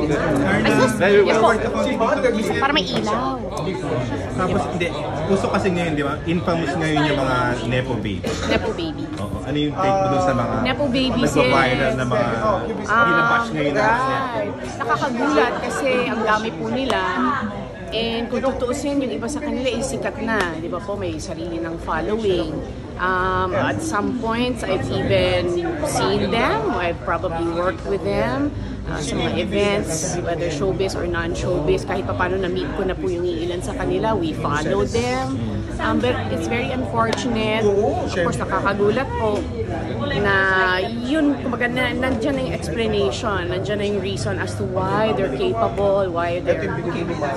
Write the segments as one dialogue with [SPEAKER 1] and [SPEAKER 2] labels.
[SPEAKER 1] Ay, sus, yes po. Para may ilaw.
[SPEAKER 2] Tapos, hindi. Uso kasi ngayon, di ba? Infamous ngayon yung mga Nepo baby.
[SPEAKER 1] Nepo baby.
[SPEAKER 2] Oo. Ano yung take mo dun sa mga
[SPEAKER 1] Nepo babies,
[SPEAKER 2] nagpa-viral na mga ginabash ngayon na
[SPEAKER 1] right. Nakakagulat kasi ang dami po nila. And kung tutuusin, yung iba sa kanila ay sikat na. Di ba po, may sarili ng following. At some points, I've even seen them. I've probably worked with them sa mga events, whether showbiz or non-showbiz. Kahit pa paano na-meet ko na po yung ilan sa kanila. We follow them. But it's very unfortunate. Of course, nakakagulat po na yun, kumbaga, nandiyan na yung explanation, nandiyan na yung reason as to why they're capable, why they're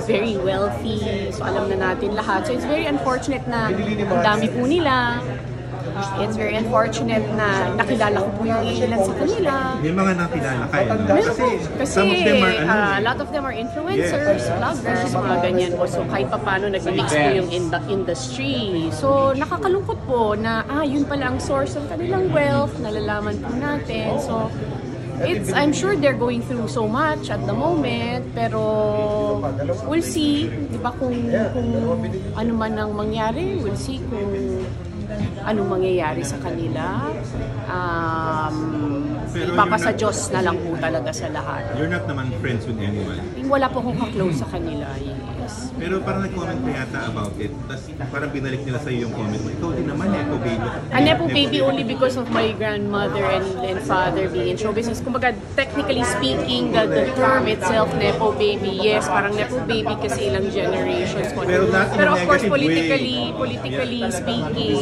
[SPEAKER 1] very wealthy. So alam na natin lahat. So it's very unfortunate na ang dami po nila. It's very unfortunate na nakilala ko po yung ilan sa kanila.
[SPEAKER 2] May mga nakilala kayo, no?
[SPEAKER 1] Kasi
[SPEAKER 2] some of them are,
[SPEAKER 1] a lot of them are influencers, vloggers, mga ganyan po. So kahit pa paano nag-mix po yung industry. So nakakalungkot po na yun pala ang source ng kanilang wealth, nalalaman po natin. So I'm sure they're going through so much at the moment, pero we'll see, di ba, kung ano man ang mangyari, we'll see kung anong mangyayari sa kanila. Ipapasa Diyos na lang po talaga sa lahat.
[SPEAKER 2] You're not naman friends with anyone?
[SPEAKER 1] Wala po akong ka-close sa kanila, yes.
[SPEAKER 2] Pero parang nag-comment ka yata about it. Tapos parang binalik nila sa'yo yung comment mo. Ikaw din naman, Nepo baby.
[SPEAKER 1] Nepo baby only because of my grandmother and father being in show business. Kumbaga, technically speaking, the term itself, Nepo baby, yes, parang Nepo baby kasi ilang generations po. Pero of course, politically speaking,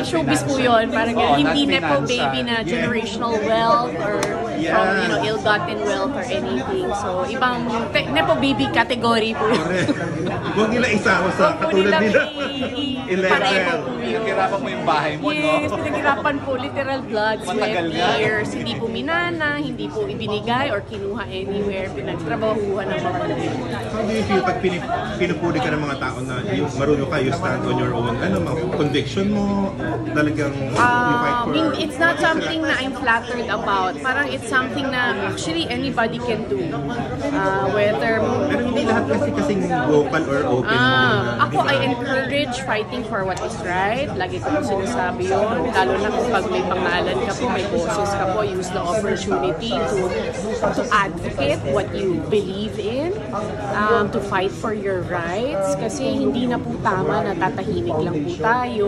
[SPEAKER 1] showbiz po yun. Parang hindi Nepo baby na generational wealth or from, ill-gotten wealth or anything. So, ibang Nepo baby category po yun.
[SPEAKER 2] Huwag nila isama sa katulad nila.
[SPEAKER 1] Pareho po yun.
[SPEAKER 3] Pinaghirapan mo yung bahay mo, no?
[SPEAKER 1] Yes, pinaghirapan po. Literal blood, sweat, tears. Hindi po minana, hindi po ibinigay or kinuha anywhere. Pinagtrabahuhan ng mga ganun.
[SPEAKER 2] How do you feel pag pinupuli ka ng mga tao na marunong ka, you stand on your own, mga conviction mo, talagang you fight for?
[SPEAKER 1] It's not something na I'm flattered about. Parang it's something na actually anybody can do. Whether...
[SPEAKER 2] Pero hindi lahat kasing vocal or open.
[SPEAKER 1] Ako, I encourage fighting for what is right. Lagi ko po sinasabi yun. Lalo na kapag may pangalan ka po, may boses ka po, use the opportunity to advocate what you believe in, to fight for your rights. Kasi hindi na po tama na tatahimik lang po tayo,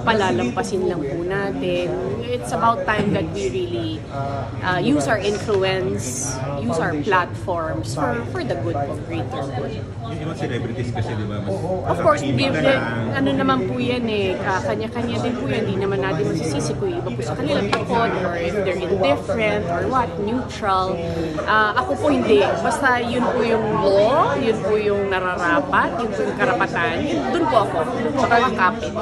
[SPEAKER 1] palalampasin lang po natin. It's about time that we really use our influence, use our platforms for the good, for greater good.
[SPEAKER 2] Yung mga celebrities kasi, di ba?
[SPEAKER 1] Of course, ano naman po yan kanya-kanya din po yan. Hindi naman natin masisisi kung iba po sa kanila tukod or if they're indifferent or what, neutral. Ako po hindi. Basta yun po yung law, yun po yung nararapat, yun po yung karapatan. Dun po ako. Sa mga kapit.